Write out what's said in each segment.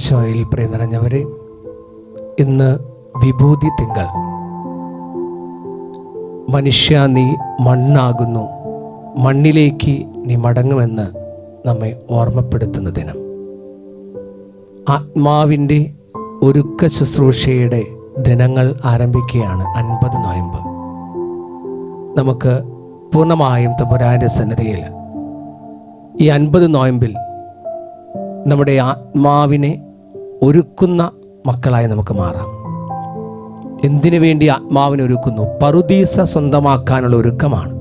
ഈശോയിൽ പ്രിയ നിറഞ്ഞവരെ, ഇന്ന് വിഭൂതി തിങ്കൾ. മനുഷ്യ, നീ മണ്ണാകുന്നു, മണ്ണിലേക്ക് നീ മടങ്ങുമെന്ന് നമ്മെ ഓർമ്മപ്പെടുത്തുന്ന ദിനം. ആത്മാവിൻ്റെ ഒരുക്ക ശുശ്രൂഷയുടെ ദിനങ്ങൾ ആരംഭിക്കുകയാണ് 50 നോയമ്പ്. നമുക്ക് പൂർണ്ണമായും തമ്പുരാൻ്റെ സന്നിധിയിൽ ഈ 50 നോയമ്പിൽ നമ്മുടെ ആത്മാവിനെ ഒരുക്കുന്ന മക്കളായി നമുക്ക് മാറാം. എന്തിനു വേണ്ടി ആത്മാവിനെ ഒരുക്കുന്നു? പറുദീസ സ്വന്തമാക്കാനുള്ള ഒരുക്കമാണ്.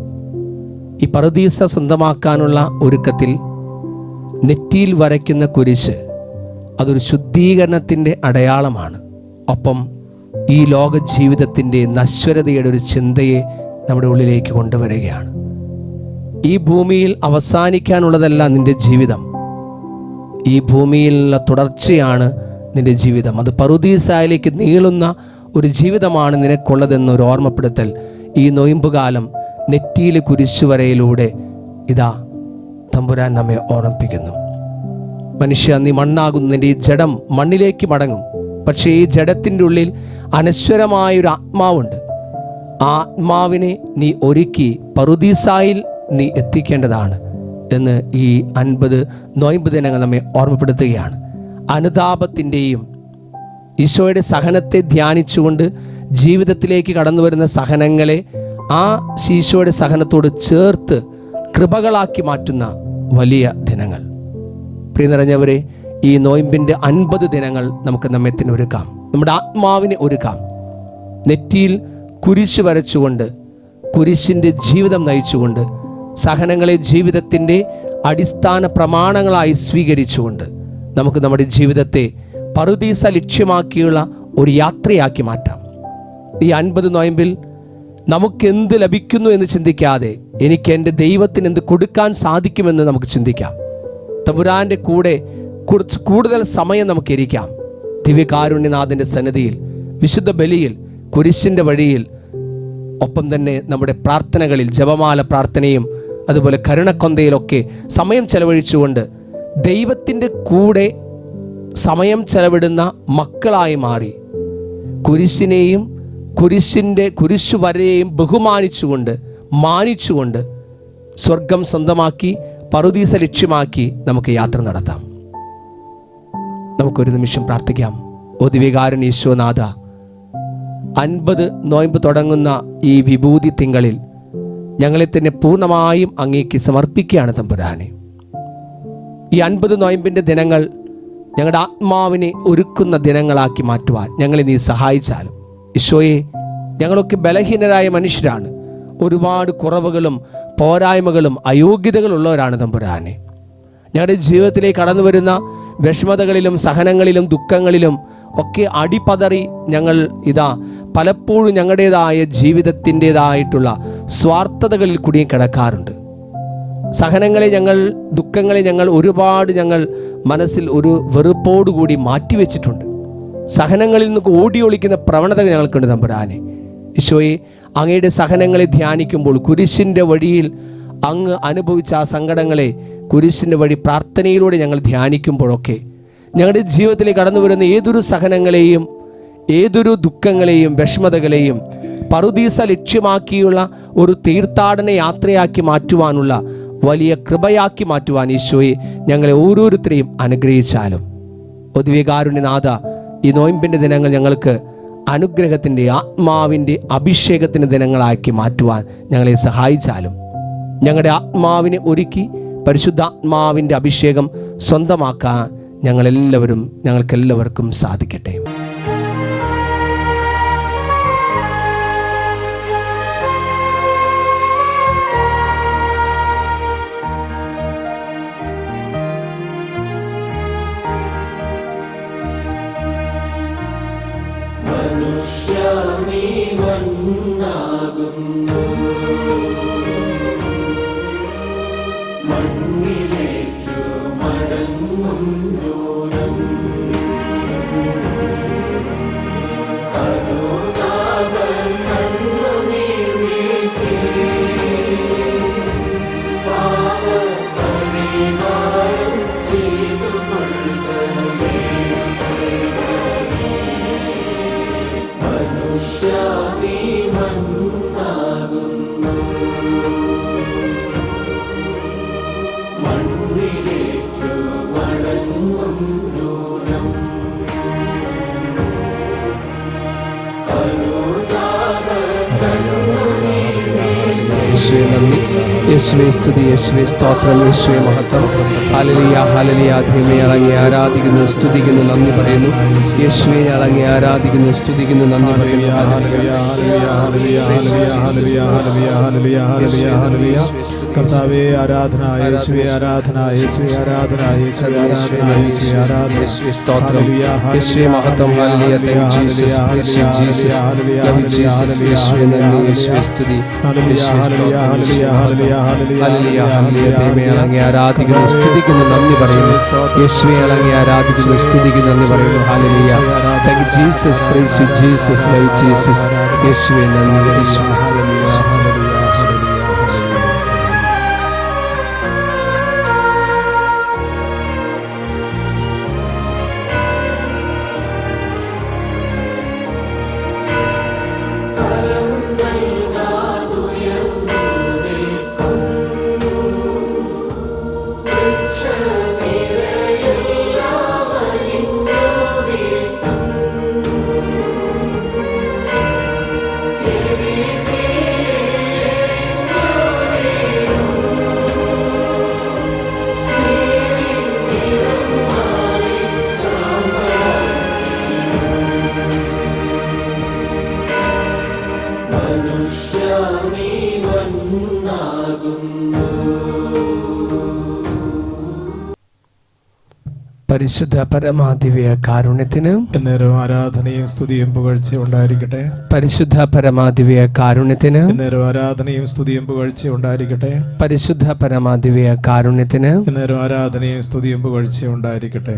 ഈ പറുദീസ സ്വന്തമാക്കാനുള്ള ഒരുക്കത്തിൽ നെറ്റിയിൽ വരയ്ക്കുന്ന കുരിശ് അതൊരു ശുദ്ധീകരണത്തിൻ്റെ അടയാളമാണ്. ഒപ്പം ഈ ലോക ജീവിതത്തിൻ്റെ നശ്വരതയുടെ ഒരു ചിന്തയെ നമ്മുടെ ഉള്ളിലേക്ക് കൊണ്ടുവരികയാണ്. ഈ ഭൂമിയിൽ അവസാനിക്കാനുള്ളതല്ല നിൻ്റെ ജീവിതം, ഈ ഭൂമിയിലുള്ള തുടർച്ചയാണ് നിൻ്റെ ജീവിതം. അത് പറുദീസായിലേക്ക് നീളുന്ന ഒരു ജീവിതമാണ് നിനക്കുള്ളതെന്നൊരു ഓർമ്മപ്പെടുത്തൽ ഈ നൊയമ്പുകാലം നെറ്റിയിലെ കുരിശുവരയിലൂടെ ഇതാ തമ്പുരാൻ നമ്മെ ഓർമ്മിപ്പിക്കുന്നു. മനുഷ്യ, നീ മണ്ണാകുന്നു, നിൻ്റെ ഈ ജഡം മണ്ണിലേക്ക് മടങ്ങും. പക്ഷേ ഈ ജഡത്തിൻ്റെ ഉള്ളിൽ അനശ്വരമായൊരു ആത്മാവുണ്ട്. ആ ആത്മാവിനെ നീ ഒരുക്കി പറുദീസായിൽ നീ എത്തിക്കേണ്ടതാണ് എന്ന് ഈ 50 നോയമ്പ് ദിനങ്ങൾ നമ്മെ ഓർമ്മപ്പെടുത്തുകയാണ്. അനുതാപത്തിൻ്റെയും ഈശോയുടെ സഹനത്തെ ധ്യാനിച്ചുകൊണ്ട് ജീവിതത്തിലേക്ക് കടന്നു വരുന്ന സഹനങ്ങളെ ആ ഈശോയുടെ സഹനത്തോട് ചേർത്ത് കൃപകളാക്കി മാറ്റുന്ന വലിയ ദിനങ്ങൾ. പ്രിയ നിറഞ്ഞവരെ, ഈ നോയമ്പിൻ്റെ 50 ദിനങ്ങൾ നമുക്ക് നമ്മെ തന്നെ ഒരുക്കാം, നമ്മുടെ ആത്മാവിനെ ഒരുക്കാം. നെറ്റിയിൽ കുരിശ് വരച്ചുകൊണ്ട്, കുരിശിൻ്റെ ജീവിതം നയിച്ചുകൊണ്ട്, സഹനങ്ങളെ ജീവിതത്തിൻ്റെ അടിസ്ഥാന പ്രമാണങ്ങളായി സ്വീകരിച്ചുകൊണ്ട് നമുക്ക് നമ്മുടെ ജീവിതത്തെ പറുദീസ ലക്ഷ്യമാക്കിയുള്ള ഒരു യാത്രയാക്കി മാറ്റാം. ഈ 50 നോയമ്പിൽ നമുക്കെന്ത് ലഭിക്കുന്നു എന്ന് ചിന്തിക്കാതെ എനിക്ക് എൻ്റെ ദൈവത്തിന് എന്ത് കൊടുക്കാൻ സാധിക്കുമെന്ന് നമുക്ക് ചിന്തിക്കാം. തമ്പുരാൻ്റെ കൂടെ കൂടുതൽ സമയം നമുക്ക് ഇരിക്കാം. ദിവ്യകാരുണ്യനാഥൻ്റെ സന്നിധിയിൽ, വിശുദ്ധ ബലിയിൽ, കുരിശിൻ്റെ വഴിയിൽ, ഒപ്പം തന്നെ നമ്മുടെ പ്രാർത്ഥനകളിൽ, ജപമാല പ്രാർത്ഥനയും അതുപോലെ കരുണക്കൊന്തയിലൊക്കെ സമയം ചെലവഴിച്ചുകൊണ്ട് ദൈവത്തിൻ്റെ കൂടെ സമയം ചെലവിടുന്ന മക്കളായി മാറി കുരിശിനെയും കുരിശുവരയെയും ബഹുമാനിച്ചുകൊണ്ട്, മാനിച്ചുകൊണ്ട് സ്വർഗം സ്വന്തമാക്കി പറുദീസ ലക്ഷ്യമാക്കി നമുക്ക് യാത്ര നടത്താം. നമുക്കൊരു നിമിഷം പ്രാർത്ഥിക്കാം. ഓ ദിവ്യകാരുണ്യ ഈശോനാഥ, 50 നോയമ്പ് തുടങ്ങുന്ന ഈ വിഭൂതി തിങ്കളിൽ ഞങ്ങളെ തന്നെ പൂർണ്ണമായും അങ്ങേക്ക് സമർപ്പിക്കുകയാണ് തമ്പുരാനെ. ഈ 50 നോയമ്പിൻ്റെ ദിനങ്ങൾ ഞങ്ങളുടെ ആത്മാവിനെ ഒരുക്കുന്ന ദിനങ്ങളാക്കി മാറ്റുവാൻ ഞങ്ങളെ നീ സഹായിച്ചാലും. ഈശോയെ, ഞങ്ങളൊക്കെ ബലഹീനരായ മനുഷ്യരാണ്, ഒരുപാട് കുറവുകളും പോരായ്മകളും അയോഗ്യതകളുള്ളവരാണ് തമ്പുരാനെ. ഞങ്ങളുടെ ജീവിതത്തിലേക്ക് കടന്നു വരുന്ന വിഷമതകളിലും സഹനങ്ങളിലും ദുഃഖങ്ങളിലും ഒക്കെ അടിപതറി ഞങ്ങൾ ഇതാ പലപ്പോഴും ഞങ്ങളുടേതായ ജീവിതത്തിൻ്റെതായിട്ടുള്ള സ്വാർത്ഥതകളിൽ കുടുങ്ങി കിടക്കാറുണ്ട്. ദുഃഖങ്ങളെ ഞങ്ങൾ ഒരുപാട് മനസ്സിൽ ഒരു വെറുപ്പോടുകൂടി മാറ്റിവെച്ചിട്ടുണ്ട്. സഹനങ്ങളിൽ നിന്ന് ഓടി ഒളിക്കുന്ന പ്രവണതകൾ ഞങ്ങൾക്കുണ്ട് തമ്പുരാനെ. ഈശോയെ, അങ്ങയുടെ സഹനങ്ങളെ ധ്യാനിക്കുമ്പോൾ, കുരിശിൻ്റെ വഴിയിൽ അങ്ങ് അനുഭവിച്ച ആ സങ്കടങ്ങളെ കുരിശിൻ്റെ വഴി പ്രാർത്ഥനയിലൂടെ ഞങ്ങൾ ധ്യാനിക്കുമ്പോഴൊക്കെ ഞങ്ങളുടെ ജീവിതത്തിലേക്ക് കടന്നു വരുന്ന ഏതൊരു സഹനങ്ങളെയും, ഏതൊരു ദുഃഖങ്ങളെയും വിഷമതകളെയും പറുദീസ ലക്ഷ്യമാക്കിയുള്ള ഒരു തീർത്ഥാടന യാത്രയാക്കി മാറ്റുവാനുള്ള വലിയ കൃപയാക്കി മാറ്റുവാൻ ഈശോയെ ഞങ്ങളെ ഓരോരുത്തരെയും അനുഗ്രഹിച്ചാലും. ദിവ്യകാരുണ്യനാഥ, ഈ നോയമ്പിൻ്റെ ദിനങ്ങൾ ഞങ്ങൾക്ക് അനുഗ്രഹത്തിൻ്റെ, ആത്മാവിൻ്റെ അഭിഷേകത്തിൻ്റെ ദിനങ്ങളാക്കി മാറ്റുവാൻ ഞങ്ങളെ സഹായിച്ചാലും. ഞങ്ങളുടെ ആത്മാവിനെ ഒരുക്കി പരിശുദ്ധാത്മാവിൻ്റെ അഭിഷേകം സ്വന്തമാക്കാൻ ഞങ്ങൾക്കെല്ലാവർക്കും സാധിക്കട്ടെ. മണ്ണിലേക്കു മടങ്ങുന്നു ചെയ്തു കൊള്ളുക യേശുവേ നന്ദി, യേശുവേ സ്തുതി, യേശുവേ സ്തോത്രം, യേശുവേ മഹത്വം. Hallelujah, hallelujah. ദൈവമേ, അങ്ങയെ ആരാധിക്കുന്നു, സ്തുതിക്കുന്നു, നന്ദി പറയുന്നു. യേശുവേ, അങ്ങയെ ആരാധിക്കുന്നു, സ്തുതിക്കുന്നു, നന്ദി പറയുന്നു. കർത്താവേ ആരാധന, യേശുവേ ആരാധന, യേശുവേ ആരാധന, യേശുവേ ആരാധന, യേശുവേ ആരാധന, യേശുവേ സ്തോത്രം, യേശുവേ മഹത്വം. ഹല്ലേലൂയ. Thank you Jesus, praise you Jesus, love you Jesus. യേശുവേ നന്ദി, യേശുവേ സ്തുതി, യേശുവേ സ്തോത്രം, ഹല്ലേലൂയ, ഹല്ലേലൂയ. ദൈവമേ, അങ്ങയെ ആരാധിക്കുന്നു, സ്തുതിക്കുന്നു, നന്ദി പറയുന്നു. യേശുവേ, അങ്ങയെ ആരാധിക്കുന്നു, സ്തുതിക്കുന്നു, നന്ദി പറയുന്നു. ഹല്ലേലൂയ. Thank you Jesus, praise you Jesus, love you Jesus. യേശുവേ നന്ദി, യേശുവേ സ്തുതി. പരിശുദ്ധ പരമാദിവ്യ കാരുണ്യത്തിന് എന്നേരം ആരാധനയും സ്തുതിയും പുകഴ്ചയും ഉണ്ടായിരിക്കട്ടെ. പരിശുദ്ധ പരമാദിവ്യ കാരുണ്യത്തിന് എന്നേരം ആരാധനയും സ്തുതിയും പുകഴ്ചയും ഉണ്ടായിരിക്കട്ടെ. പരിശുദ്ധ പരമാദിവ്യ കാരുണ്യത്തിന് എന്നേരം ആരാധനയും സ്തുതിയും പുകഴ്ചയും ഉണ്ടായിരിക്കട്ടെ.